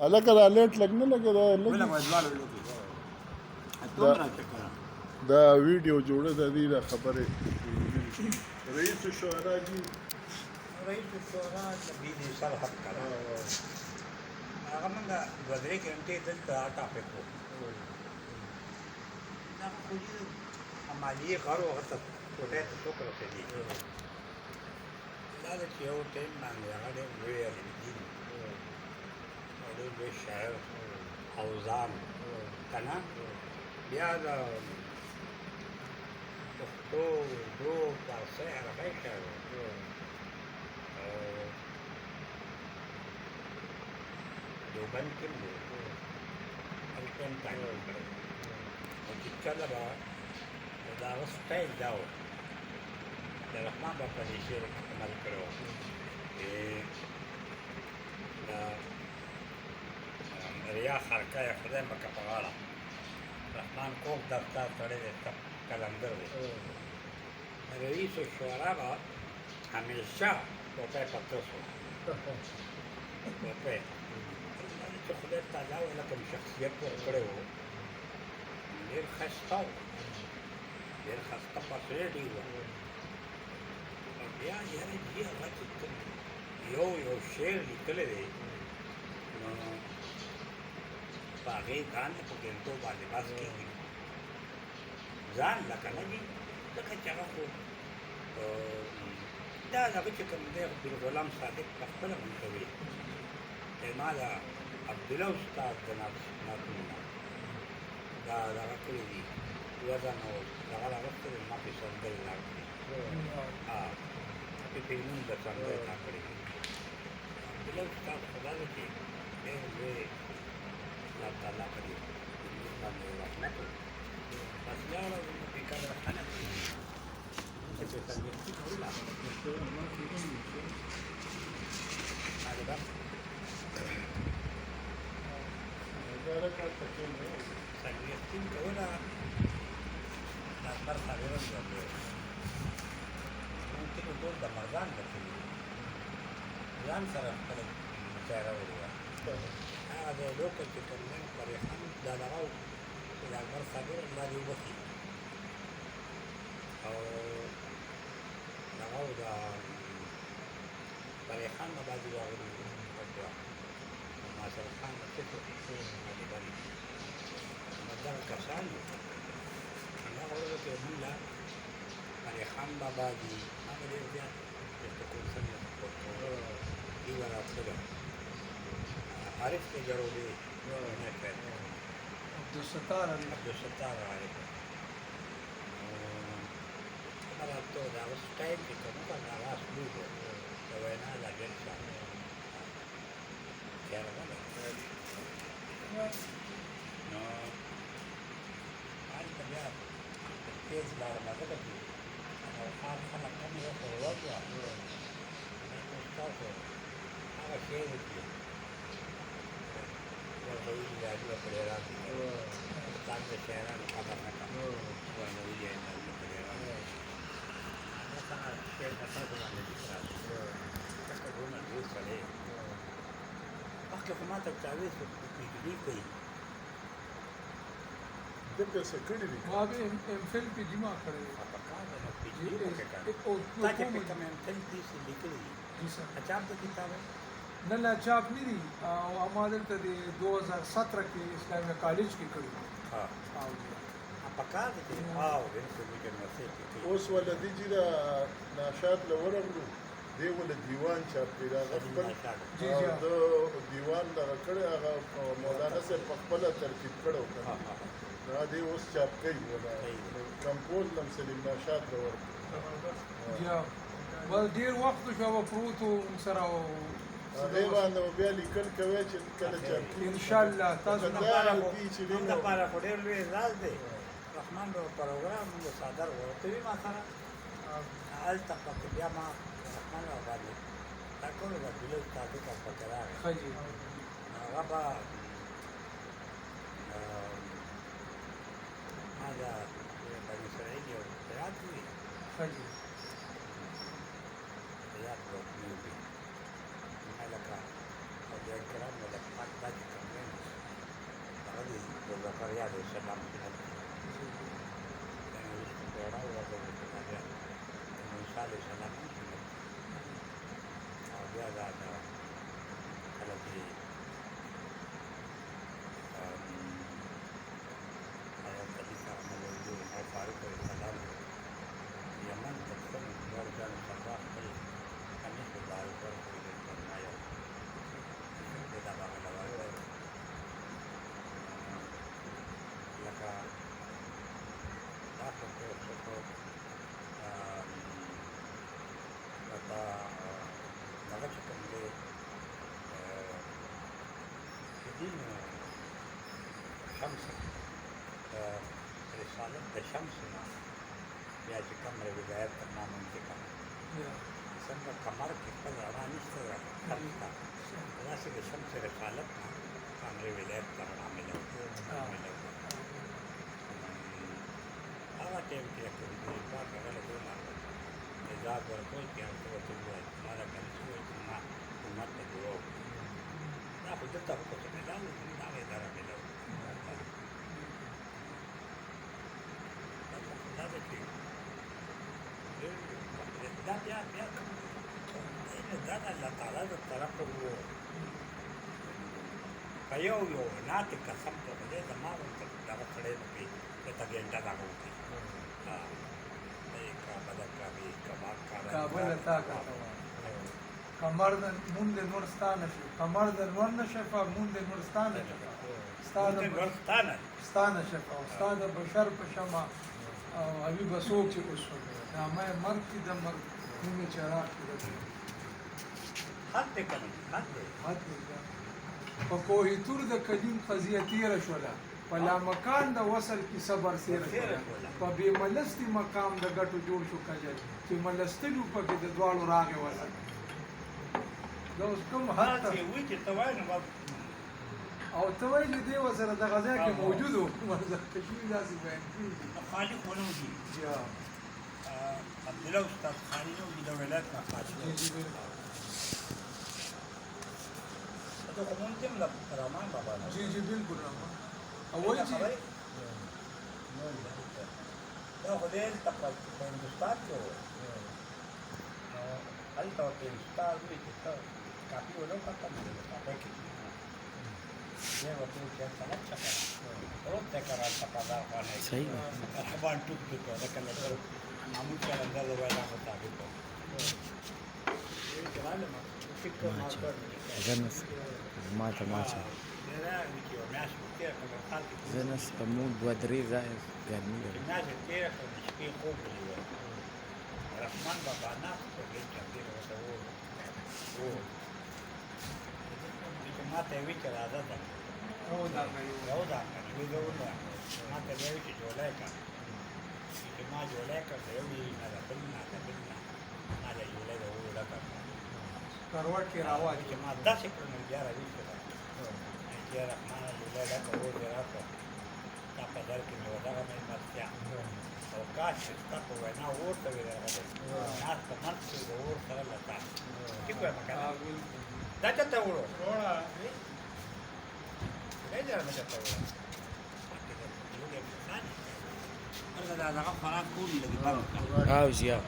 هلکه دا لیټ لږ نه لګي دا ولا لږ ما دواړه لوکي دومره چکر دا ویډیو جوړه د دې د خبرې رئیس الشعراء جی رئیس الشعراء نبی دې سر حق کړه هغه موږ دوه درې ګنټې دلته ټاپک وکړو دا خو دې عملیه غړو هغه کوټه ته څوک رسېدي دا د یو ټیم باندې هغه ډېر لوی علم دین او ډېر لوی شاعر اوزان که نه بیا د پښتو اردو فارسي عربۍ شاعر او دیوبند کې هم دی هلته هم تعلیم کړی او چې کله به د هغه سټایل دا و د رحمان بابا دې شعر عمل کړی و چې د ریا خرکه یې خدای مکه په غاړه رحمان کوک دفتر سړی دی قلندر دی رئیس الشعراء به همیشه ټوپۍ پترس و ټوپۍ چې خدای تعالی ورله کوم شخصیت ورکړی و ډېر ښایسته و ډېر ښایسته پسرېډي وه او بیا یاره دې هغه چې کوم یو شعر لیکلی دی نو په هغې ځان په ګنټو باندې بس کېږي ځان لکه نه دي ځکه چې هغه خو دا هغه چې کوم دی غلام صادق په خپله هم کوي چې ما د عبدالله استاد د ناتونه دا دغه کړي دي وزن او دغه راغوښتي دي ما پې سندرې راکړي پې فلمونه د سندرې راکړي دي عبدالله استاد خدا دی چې ډېر لوی الله تعالی په دې باندې رحمت وکړي بس دا زموږ فکر روښانه کړي چې په سرګردي کوله سرګردي کوله دا برخه ډېره درلوده ممکن ټول د مردان لکلي ځان سره خپله مشاعره وړې وه هغه د لوکل چې کوم دی پریخان دا دغه و چې د اکبر صابر الله دې وبخي او دغه و د پریخان نه بعضې راغلي وو ناصر خان د ټکو غالباني نو دغه کسان وو هماغه ورځو کې موږ له پریخان بابا دي هغه ډېر زیات درته کوم څنګه دي به راتللو عارف کے جڑولی عبدالستار عارف ہمارا تو اس ٹائم کی کم کا آواز لوگ ہو تو وینا لگے خیر والا نو آج کل یار تیز بار مزہ کرتی اور خان خانہ کم ہو تو ہوا گیا میں پوچھتا ہوں آگا شیر ہوتی ہے ورغوي لي پرېران استاد د شاعرانو خبر نه کړم ورغوي لي پرېران دا څنګه شعر په تاسو باندې لیکل څنګه دونه ډېر سړی مخکې خو ما ته چاوېز پي ایچ ډي کوي دغه څه کړي دي ما به ام فل پی جی ما کړی په کار د پي ایچ ډي وکړه تا چې په کوم ام فل پیس لیکلی جی سر اچھا د کتاب نه لا چاپ نه دي او ما دلته د 2017 کې اسلامي کالج کې کړی ها او په کار دي او د انفورمیشن مسیج کې اوس ولدي چې دا ناشاد لورغلو دی ول دیوان چاپ کړي دا خپل جی او د دیوان دا کړي هغه مولانا صاحب په خپل ترتیب کړو دا دی اوس چاپ کوي ولا کمپوز لم سلیم ناشاد لور یا ول ډیر وخت شو پروتو سره هغه باندې بیا لیکل کوي چې کله چاپ ان شاء الله تاسو موږ لپاره خو ډېر لوی راز دی رحمان بابا پروګرام موږ صادر ورکوي ما سره هلته پکې بیا ما رحمان بابا باندې دا ټول د بلو صادق پکې راغی ښه جي هغه به ما دا بني اسرائیل یو یاد وي ښه جي یاد وي هلکه او بیا کرام د پاک باندې بریا د اسلام سنت دا وړه وړه بیا موسی علیه السلام سنت او بیا دا کله چې حضرت علی کرم الله وجهه او فاروق علیه السلام یمن ته تلل نور ځان سبا خپل کمیس په لار ورکړی فرمایي دا هغه لوړ لکه دا خو لکه هغه چې کوم دی دین شمس رسالت د شمس نه بیا چې کوم ولایت تر نام انتقال څنګه کمر کې خپل رڼا نشته خلکه داسې د شمس رسالت نه کوم ولایت تر نام هغه ټیم کې کوم دی پاک هغه له نظام ورکول کې هم څه وته وایي ما دا کوم څه ما حکومت ته جوړو دا خو دلته په څه نه دا نه اداره ملو دا د دې دا بیا دا د الله تعالی د طرفه وو په یو ناتې قسم ته دې د ما ورته دا کړې نه پی ته ګنټه دا کوي کابل تا کمر د مون د نورستان شي کمر د نور نشفا مون د نورستان ستان شفا استاد بشر په شمع او حبیب سوق چې اوسو دا مې مرګ کې د مرګ کومه چراغ کې حد کړي حد په کوه تور د قدیم قضیه تیر شوله په لامکان د وصل کې صبر سیر په بې ملستي مقام د ګټو جوړ شو کجل چې ملستلو په کې د دواړو راغې وصل دا اوس کوم حد چې وی چې توای نو او توای چې دی وسره د غزا کې موجود وو مرزه کشمیر داسې بیان کیږي خالق ولودي یا عبد الله استاد خالد نو د ولایت نه خاص دا کوم تم لا رحمان بابا جی جی بالکل رحمان اول چې دا خو دې په هندوستان کې وو هلته ورته استاد وي چې ته کافي ولو کتل په کې دی ورته چې څنګه چکه ورته کارال په بازار باندې صحیح رحمان ټوک ټوک دا کله معمول کې اندازه وایي مطابق زنس ماته ماشه زنس په مون دوه درې ځای ګرمي ده رحمان بابا نه په دې کې ورته وو چې ما ته وی چې راځه دا او دا وی دا ولا ما ته وی چې جوړه کا چې ما جوړه کا یو دی نه دا بل نه دا جوړه دا ولا کا کروټ کې راوځي چې ما داسې کړم بیا راځي چې رحمان جوړه دا کوو دی راځه تا په دار کې نو دا مې مستیا او کاش تا په وینا ورته وی راغلی ناس په مرګ کې د اور سره لتا چې کوه مکان دا ته وړو وړه دا مې ته وړو دا هغه خراب کولی لګي او زیات